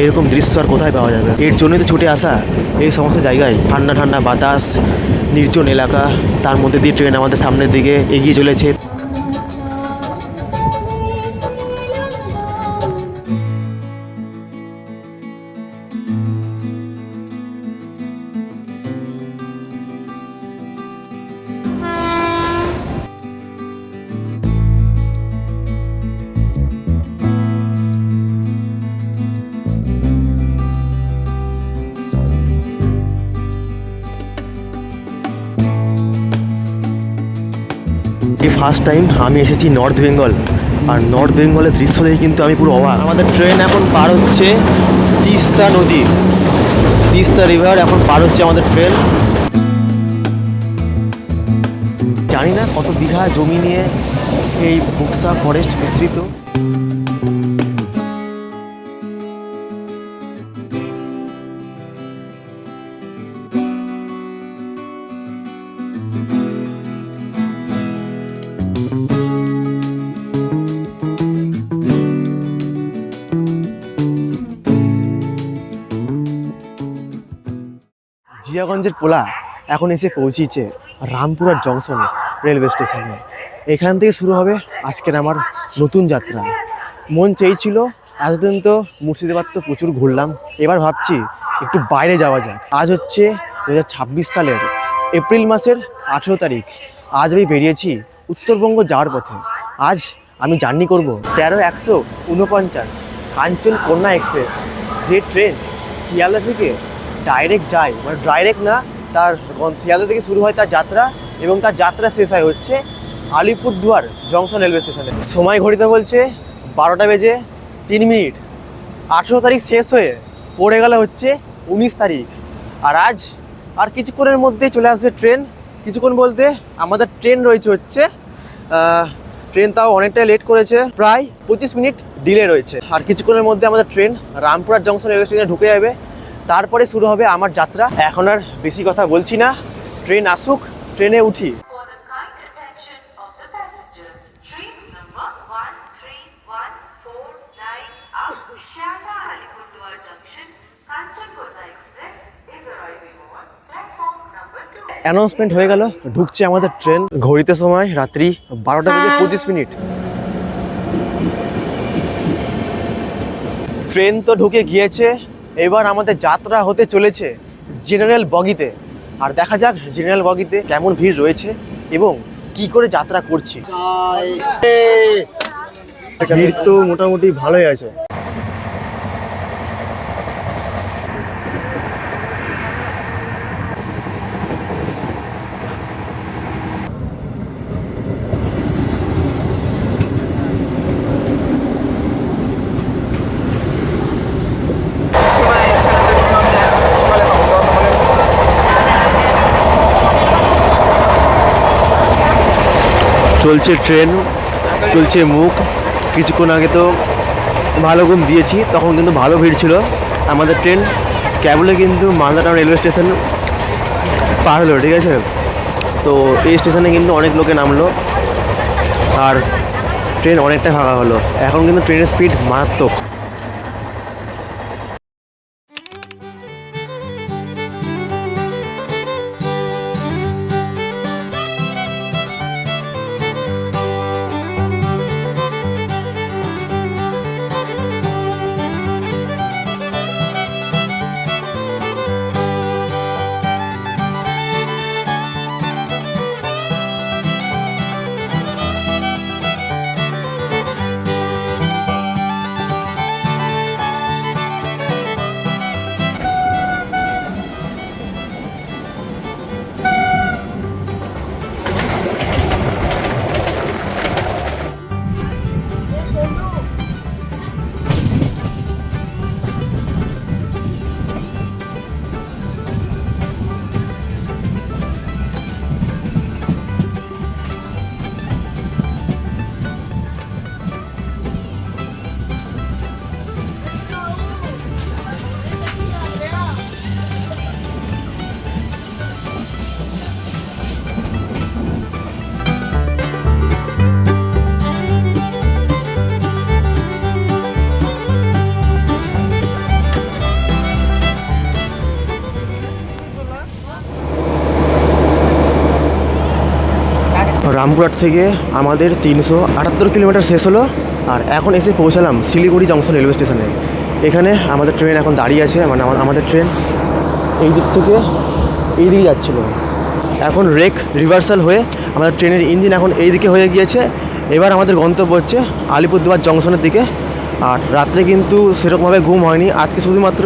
এরকম দৃশ্য আর কোথায় পাওয়া যাবে। এর জন্যই তো ছুটে আসা এই সমস্ত জায়গায়। ঠান্ডা ঠান্ডা বাতাস, নির্জন এলাকা, তার মধ্যে দিয়ে ট্রেন আমাদের সামনের দিকে এগিয়ে চলেছে। এই ফার্স্ট টাইম আমি এসেছি নর্থ বেঙ্গল, আর নর্থ বেঙ্গলের দৃশ্য দেখে কিন্তু আমি পুরো অবাক। আমাদের ট্রেন এখন পার হচ্ছে তিস্তা নদী, তিস্তা রিভার এখন পার হচ্ছে আমাদের ট্রেন। জানি না কত বিঘা জমি নিয়ে এই বুকসা ফরেস্ট বিস্তৃত। জিয়াগঞ্জের পোলা এখন এসে পৌঁছেছে রামপুরহাট জংশন রেলওয়ে স্টেশনে। এখান থেকে শুরু হবে আজকের আমার নতুন যাত্রা। মন চেয়েছিল, এতদিন তো মুর্শিদাবাদ তো প্রচুর ঘুরলাম, এবার ভাবছি একটু বাইরে যাওয়া যাক। আজ হচ্ছে 2026 সালের এপ্রিল মাসের 18 তারিখ। আজ আমি বেরিয়েছি উত্তরবঙ্গ যাওয়ার পথে। আজ আমি জার্নি করব 13,149 কাঞ্চন কন্যা এক্সপ্রেস, যে ট্রেন শিয়ালদা থেকে ডাইরেক্ট যায়, মানে ডাইরেক্ট না, তার শিয়ালদা থেকে শুরু হয় তার যাত্রা এবং তার যাত্রা শেষ হয় হচ্ছে আলিপুরদুয়ার জংশন রেলওয়ে স্টেশনে। সময় ঘড়িতে বলছে 12টা বেজে 3 মিনিট। 18 তারিখ শেষ হয়ে পড়ে গেল হচ্ছে 19 তারিখ। আর আজ আর কিছুক্ষণের মধ্যেই চলে আসবে ট্রেন। কিছুক্ষণ বলতে আমাদের ট্রেন রয়েছে হচ্ছে ট্রেন তাও অনেকটাই লেট করেছে, প্রায় 25 মিনিট ডিলে রয়েছে। আর কিছুক্ষণের মধ্যে আমাদের ট্রেন রামপুরহাট জংশন রেলওয়ে স্টেশনে ঢুকে যাবে, তারপরে শুরু হবে আমার যাত্রা। এখন আর বেশি কথা বলছি না, ট্রেন আসুক, ট্রেনে উঠি। অ্যানাউন্সমেন্ট হয়ে গেল, ঢুকছে আমাদের ট্রেন। ঘড়িতে সময় রাত্রি 12টা বেজে 25 মিনিট। ট্রেন তো ঢুকে গিয়েছে, এবার আমাদের যাত্রা হতে চলেছে জেনারেল বগিতে। আর দেখা যাক জেনারেল বগিতে কেমন ভিড় রয়েছে এবং কি করে যাত্রা করছি। ভিড় তো মোটামুটি ভালোই আছে। চলছে ট্রেন, চলছে মুখ। কিছুক্ষণ আগে তো ভালো ঘুম দিয়েছি, তখন কিন্তু ভালো ভিড় ছিল। আমাদের ট্রেন কেবলে কিন্তু মালদা টাউন রেলওয়ে স্টেশন পার হলো, ঠিক আছে। তো এই স্টেশনে কিন্তু অনেক লোকে নামলো আর ট্রেন অনেকটা ফাঁকা হলো। এখন কিন্তু ট্রেনের স্পিড মারাত্মক। রামপুরহাট থেকে আমাদের 378 কিলোমিটার শেষ হলো, আর এখন এসে পৌঁছালাম শিলিগুড়ি জংশন রেলওয়ে স্টেশনে। এখানে আমাদের ট্রেন এখন দাঁড়িয়ে আছে, মানে আমাদের ট্রেন এই দিক থেকে এই দিকে যাচ্ছিলো। এখন রেক রিভার্সাল হয়ে আমাদের ট্রেনের ইঞ্জিন এখন এই দিকে হয়ে গিয়েছে। এবার আমাদের গন্তব্য হচ্ছে আলিপুরদুয়ার জংশনের দিকে। আর রাত্রে কিন্তু সেরকমভাবে ঘুম হয়নি, আজকে শুধুমাত্র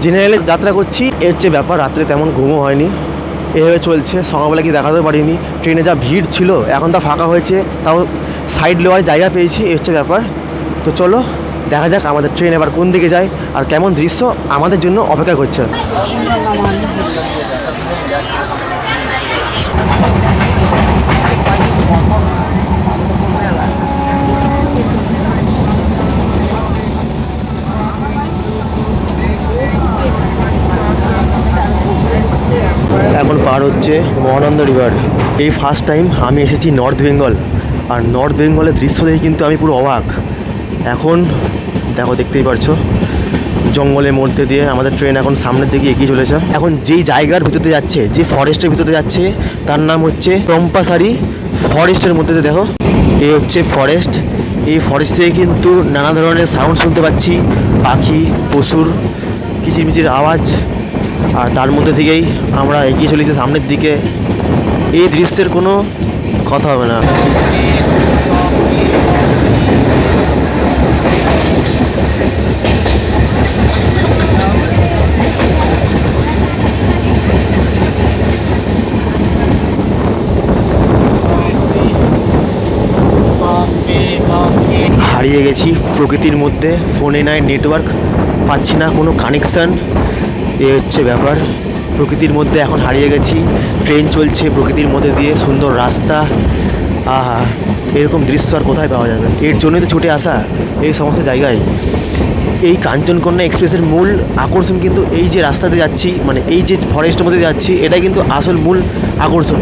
জেনারেলে যাত্রা করছি, এর হচ্ছে ব্যাপার। রাত্রে তেমন ঘুমও হয়নি, এভাবে চলছে। সকালবেলা কি দেখাতে পারিনি, ট্রেনে যা ভিড় ছিল, এখন তা ফাঁকা হয়েছে, তাও সাইড নেওয়ার জায়গা পেয়েছি, এর হচ্ছে ব্যাপার। তো চলো দেখা যাক আমাদের ট্রেন এবার কোন দিকে যায় আর কেমন দৃশ্য আমাদের জন্য অপেক্ষা করছে। এখন পার হচ্ছে মহানন্দ রিভার। এই ফার্স্ট টাইম আমি এসেছি নর্থ বেঙ্গল, আর নর্থ বেঙ্গলের দৃশ্য দেখে কিন্তু আমি পুরো অবাক। এখন দেখো, দেখতেই পারছো জঙ্গলের মধ্যে দিয়ে আমাদের ট্রেন এখন সামনের দিকে এগিয়ে চলেছে। এখন যেই জায়গার ভিতরে যাচ্ছে, যে ফরেস্টের ভিতরে যাচ্ছে, তার নাম হচ্ছে চম্পাসারি ফরেস্টের মধ্যে দিয়ে। দেখো, এই হচ্ছে ফরেস্ট। এই ফরেস্ট থেকে কিন্তু নানা ধরনের সাউন্ড শুনতে পাচ্ছি, পাখি, পশুর কিচিরমিচির আওয়াজ। আর তার মধ্যে থেকেই আমরা এগিয়ে চলেছি সামনের দিকে। এই দৃশ্যের কোনো কথা হবে না। হারিয়ে গেছি প্রকৃতির মধ্যে, ফোনে নাই নেটওয়ার্ক, পাচ্ছি না কোনো কানেকশান। এ হচ্ছে ব্যাপার, প্রকৃতির মধ্যে এখন হারিয়ে গেছি। ট্রেন চলছে প্রকৃতির মধ্যে দিয়ে, সুন্দর রাস্তা। আহা, এরকম দৃশ্য আর কোথায় পাওয়া যাবে? এর জন্যই তো ছুটে আসা এই সমস্ত জায়গায়। এই কাঞ্চনকন্যা এক্সপ্রেসের মূল আকর্ষণ কিন্তু এই যে রাস্তাতে যাচ্ছি, মানে এই যে ফরেস্টের মধ্যে যাচ্ছি, এটাই কিন্তু আসল মূল আকর্ষণ।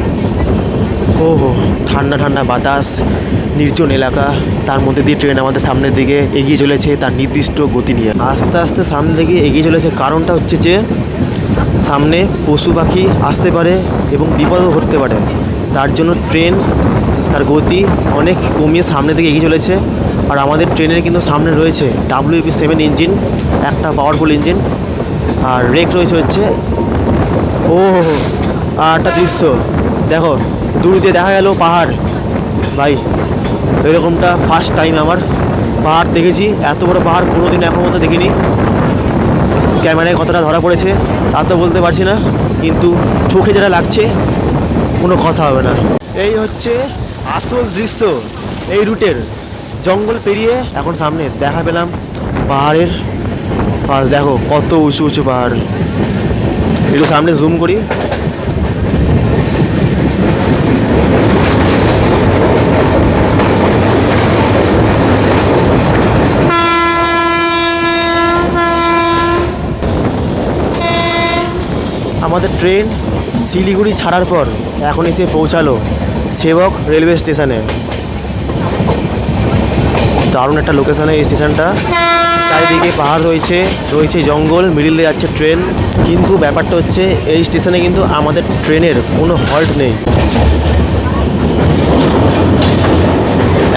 ওহো, ঠান্ডা ঠান্ডা বাতাস, নির্জন এলাকা, তার মধ্যে দিয়ে ট্রেন আমাদের সামনের দিকে এগিয়ে চলেছে তার নির্দিষ্ট গতি নিয়ে। আস্তে আস্তে সামনের দিকে এগিয়ে চলেছে, কারণটা হচ্ছে যে সামনে পশু পাখি আসতে পারে এবং বিপদও ঘটতে পারে। তার জন্য ট্রেন তার গতি অনেক কমিয়ে সামনের দিকে এগিয়ে চলেছে। আর আমাদের ট্রেনের কিন্তু সামনে রয়েছে WP7 ইঞ্জিন, একটা পাওয়ারফুল ইঞ্জিন। আর রেক রয়েছে হচ্ছে, ও আর একটা দৃশ্য দেখো, দূর দিয়ে দেখা গেল পাহাড়। ভাই, এরকমটা ফার্স্ট টাইম আমার পাহাড় দেখেছি। এত বড় পাহাড় কোনোদিন এখন মতো দেখিনি। ক্যামেরায় কতটা ধরা পড়েছে তা তো বলতে পারছি না, কিন্তু চোখে যেটা লাগছে কোনো কথা হবে না। এই হচ্ছে আসল দৃশ্য এই রুটের। জঙ্গল পেরিয়ে এখন সামনে দেখা পেলাম পাহাড়ের পাশ। দেখো কত উঁচু উঁচু পাহাড়। একটু সামনে জুম করি। আমাদের ট্রেন শিলিগুড়ি ছাড়ার পর এখন এসে পৌঁছালো সেবক রেলওয়ে স্টেশনে। দারুণ একটা লোকেশানে এই স্টেশনটা, চারিদিকে পাহাড় রয়েছে, রয়েছে জঙ্গল, মিডিল দিয়ে যাচ্ছে ট্রেন। কিন্তু ব্যাপারটা হচ্ছে এই স্টেশনে কিন্তু আমাদের ট্রেনের কোনো হল্ট নেই।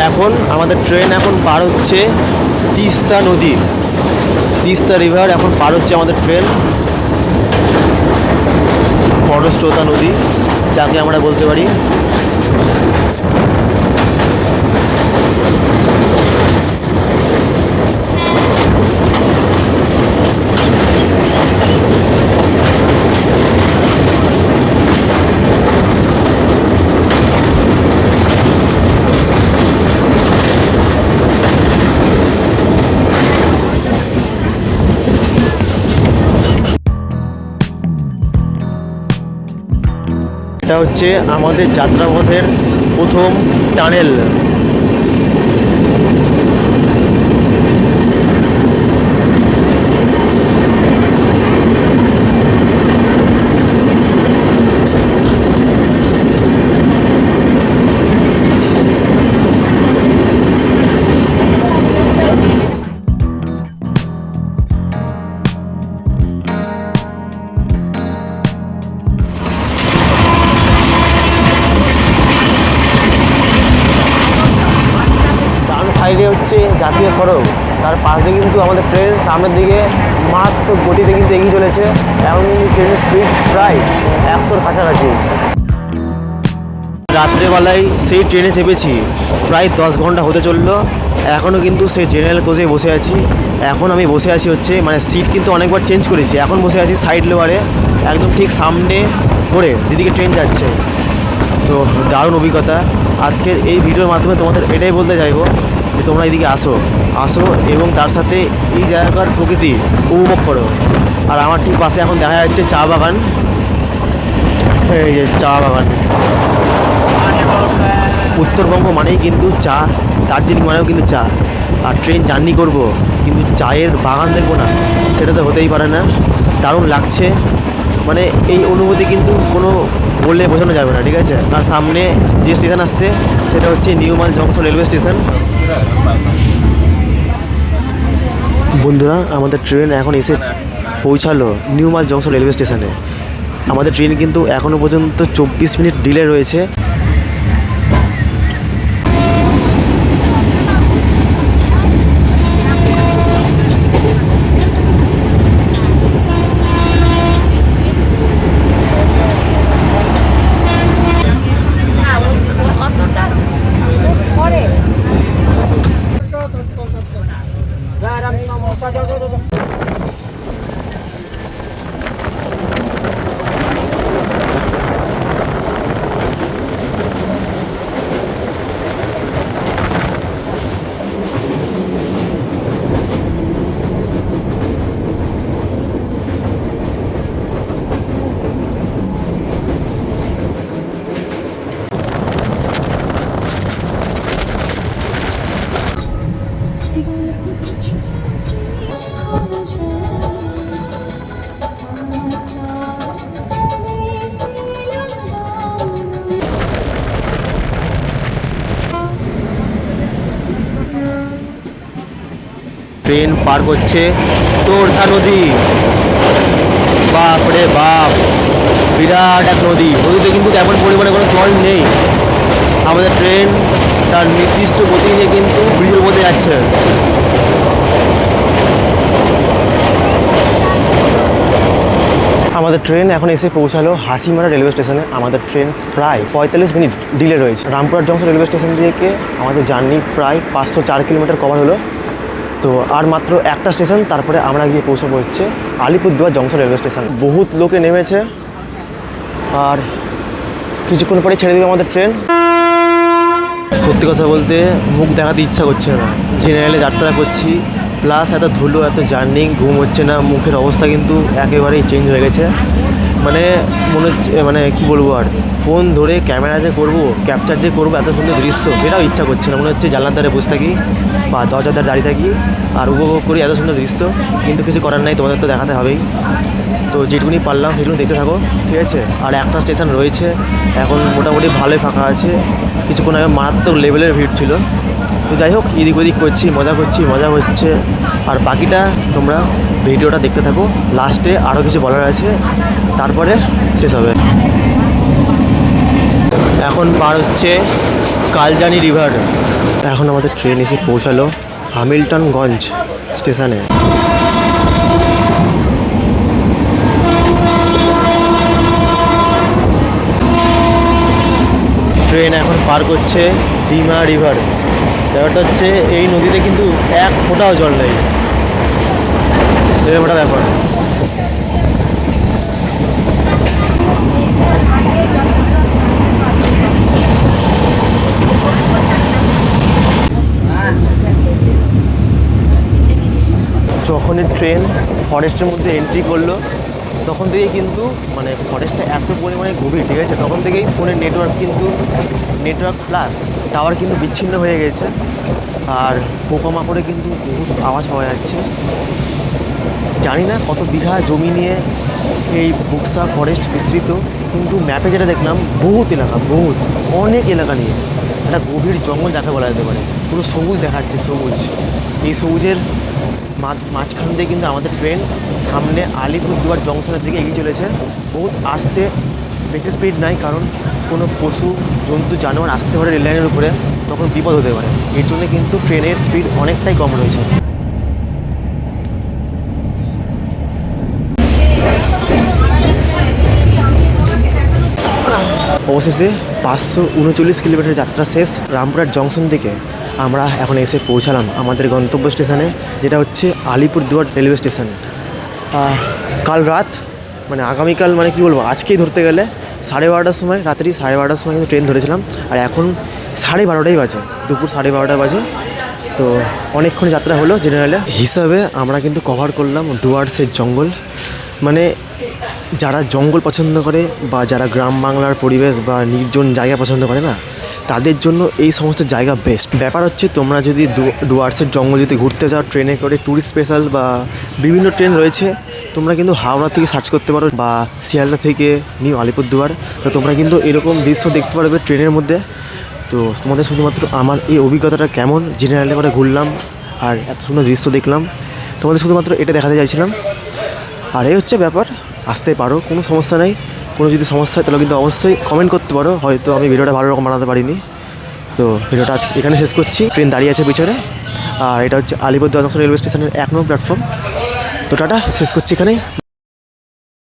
এখন আমাদের ট্রেন এখন পার হচ্ছে তিস্তা নদী, তিস্তা রিভার এখন পার হচ্ছে আমাদের ট্রেন। খরস্রোতা নদী যাকে আমরা বলতে পারি। এটা হচ্ছে আমাদের যাত্রাপথের প্রথম টানেল। জাতীয় সড়ক, তার পাশ দিয়ে কিন্তু আমাদের ট্রেন সামনের দিকে মারাত্মক গতিতে কিন্তু এগিয়ে চলেছে। এখন কিন্তু ট্রেনের স্পিড প্রায় 100-র কাছাকাছি। রাত্রেবেলায় সেই ট্রেনে চেপেছি, প্রায় 10 ঘন্টা হতে চললো, এখনও কিন্তু সেই জেনারেল কোচে বসে আছি। এখন আমি বসে আছি হচ্ছে মানে সিট কিন্তু অনেকবার চেঞ্জ করেছি, এখন বসে আছি সাইড লোয়ারে, একদম ঠিক সামনে করে যেদিকে ট্রেন যাচ্ছে। তো দারুণ অভিজ্ঞতা। আজকের এই ভিডিওর মাধ্যমে তোমাদের এটাই বলতে চাইবো যে তোমরা এদিকে আসো এবং তার সাথে এই জায়গার প্রকৃতি উপভোগ করো। আর আমার ঠিক পাশে এখন দেখা যাচ্ছে চা বাগান, এই যে চা বাগান। উত্তরবঙ্গ মানেই কিন্তু চা, দার্জিলিং মানেও কিন্তু চা। আর ট্রেন জার্নি করব কিন্তু চায়ের বাগান দেখবো না, সেটা তো হতেই পারে না। দারুণ লাগছে, মানে এই অনুভূতি কিন্তু কোনো বললে বোঝানো যাবে না, ঠিক আছে। আর সামনে যে স্টেশন আসছে সেটা হচ্ছে নিউ মাল জংশন রেলওয়ে স্টেশন। বন্ধুরা, আমাদের ট্রেন এখন এসে পৌঁছালো নিউ মাল জংশন রেলওয়ে স্টেশনে। আমাদের ট্রেন কিন্তু এখনও পর্যন্ত 24 মিনিট ডিলে রয়েছে। ট্রেন পার করছে তোরসা নদী। বাপ রে বাপ, বিরাট এক নদী। নদীতে কিন্তু তেমন পরিমাণে কোনো জল নেই। আমাদের ট্রেন তার নির্দিষ্ট গতি নিয়ে কিন্তু ব্রিজের মধ্যে যাচ্ছে। আমাদের ট্রেন এখন এসে পৌঁছালো হাসিমারা রেলওয়ে স্টেশনে। আমাদের ট্রেন প্রায় 45 মিনিট ডিলে রয়েছে। রামপুরহাট জংশন রেলওয়ে স্টেশন থেকে আমাদের জার্নি প্রায় 504 কিলোমিটার কভার হলো। তো আর মাত্র একটা স্টেশন, তারপরে আমরা গিয়ে পৌঁছাবো হচ্ছে আলিপুরদুয়ার জংশন রেলওয়ে স্টেশন। বহুত লোকে নেমেছে আর কিছুক্ষণ পরে ছেড়ে দেবে আমাদের ট্রেন। সত্যি কথা বলতে মুখ দেখাতে ইচ্ছা করছে না, জেনারেলে যাত্রা করছি, প্লাস এত ধুলো, এত জার্নি, ঘুম হচ্ছে না, মুখের অবস্থা কিন্তু একেবারেই চেঞ্জ হয়ে গেছে। মানে মনে হচ্ছে, মানে কি বলবো, আর ফোন ধরে ক্যামেরা যে করবো, ক্যাপচার যে করবো এত সুন্দর দৃশ্য, সেটাও ইচ্ছা করছে না। মনে হচ্ছে জানলার ধারে বসে থাকি বা দরজার ধারে দাঁড়িয়ে থাকি আর উপভোগ করি এত সুন্দর দৃশ্য। কিন্তু কিছু করার নাই, তোমাদের তো দেখাতে হবেই। তো যেটুকুনি পারলাম সেটুকুনি দেখতে থাকো, ঠিক আছে। আর একটা স্টেশন রয়েছে এখন মোটামুটি ভালোই ফাঁকা আছে, কিছুক্ষণ আগে মারাত্মক লেভেলের ভিড় ছিল। তো যাই হোক, এদিক ওদিক করছি, মজা করছি, মজা হচ্ছে। আর বাকিটা তোমরা ভিডিওটা দেখতে থাকো, লাস্টে আরও কিছু বলার আছে, তারপরে শেষ হবে। এখন পার হচ্ছে কালজানি রিভার। এখন আমাদের ট্রেন এসে পৌঁছালো হ্যামিল্টনগঞ্জ স্টেশনে। ট্রেন এখন পার করছে ডিমা রিভার। ব্যাপারটা হচ্ছে এই নদীতে কিন্তু এক ফোঁটাও জল নেই, এরকম একটা ব্যাপার। যখনই ট্রেন ফরেস্টের মধ্যে এন্ট্রি করলো তখন থেকেই কিন্তু মানে ফরেস্টটা এত পরিমাণে গভীর, ঠিক আছে, তখন থেকেই ফোনের নেটওয়ার্ক প্লাস টাওয়ার কিন্তু বিচ্ছিন্ন হয়ে গেছে। আর পোকামাকড়ে কিন্তু বহুত আওয়াজ পাওয়া যাচ্ছে। জানি না কত বিঘা জমি নিয়ে এই বুকসা ফরেস্ট বিস্তৃত, কিন্তু ম্যাপে যেটা দেখলাম বহুত এলাকা, অনেক এলাকা নিয়ে একটা গভীর জঙ্গল দেখা বলা যেতে পারে। পুরো সবুজ দেখাচ্ছে, সবুজ। এই সবুজের মাঝখান দিয়ে কিন্তু আমাদের ট্রেন সামনে আলিপুরদুয়ার জংশনের দিকে এগিয়ে চলেছে। বহুত আস্তে বেশি স্পিড নাই, কারণ কোনো পশু জন্তু জানোয়ার আসতে পারে রেল লাইনের উপরে, তখন বিপদ হতে পারে। এর জন্য কিন্তু ট্রেনের স্পিড অনেকটাই কম রয়েছে। অবশেষে 539 কিলোমিটার যাত্রা শেষ। রামপুরহাট জংশন থেকে আমরা এখন এসে পৌঁছালাম আমাদের গন্তব্য স্টেশনে, যেটা হচ্ছে আলিপুরদুয়ার রেলওয়ে স্টেশন। কাল রাত মানে আগামীকাল মানে কি বলবো, আজকেই ধরতে গেলে 12:30টার সময়, রাত্রি 12:30টার সময় কিন্তু ট্রেন ধরেছিলাম। আর এখন 12:30টাই বাজে, দুপুর 12:30 বাজে। তো অনেকক্ষণ যাত্রা হলো। জেনারেলে হিসাবে আমরা কিন্তু কভার করলাম ডুয়ার্সের জঙ্গল। মানে যারা জঙ্গল পছন্দ করে বা যারা গ্রাম বাংলার পরিবেশ বা নির্জন জায়গা পছন্দ করে না, তাদের জন্য এই সমস্ত জায়গা বেস্ট। ব্যাপার হচ্ছে তোমরা যদি ডুয়ার্সের জঙ্গল যদি ঘুরতে যাও ট্রেনে করে, ট্যুরিস্ট স্পেশাল বা বিভিন্ন ট্রেন রয়েছে, তোমরা কিন্তু হাওড়া থেকে সার্চ করতে পারো বা শিয়ালদা থেকে নিউ আলিপুরদুয়ার। তো তোমরা কিন্তু এরকম দৃশ্য দেখতে পারবে ট্রেনের মধ্যে। তো তোমাদের শুধুমাত্র আমার এই অভিজ্ঞতাটা কেমন জেনারেলে করে ঘুরলাম আর এত সুন্দর দৃশ্য দেখলাম, তোমাদের শুধুমাত্র এটা দেখাতে চাইছিলাম। আর এই হচ্ছে ব্যাপার, আসতে পারো, কোনো সমস্যা নেই। কোনো যদি সমস্যা হয় তাহলে কিন্তু অবশ্যই কমেন্ট করতে পারো। হয়তো আমি ভিডিওটা ভালো রকম বানাতে পারিনি। তো ভিডিওটা আজকে এখানে শেষ করছি। ট্রেন দাঁড়িয়ে আছে পিছনে, আর এটা হচ্ছে আলিপুরদুয়ার জংশন রেলওয়ে স্টেশনের 1 নম্বর প্ল্যাটফর্ম। তো টাটা, শেষ করছি এখানেই।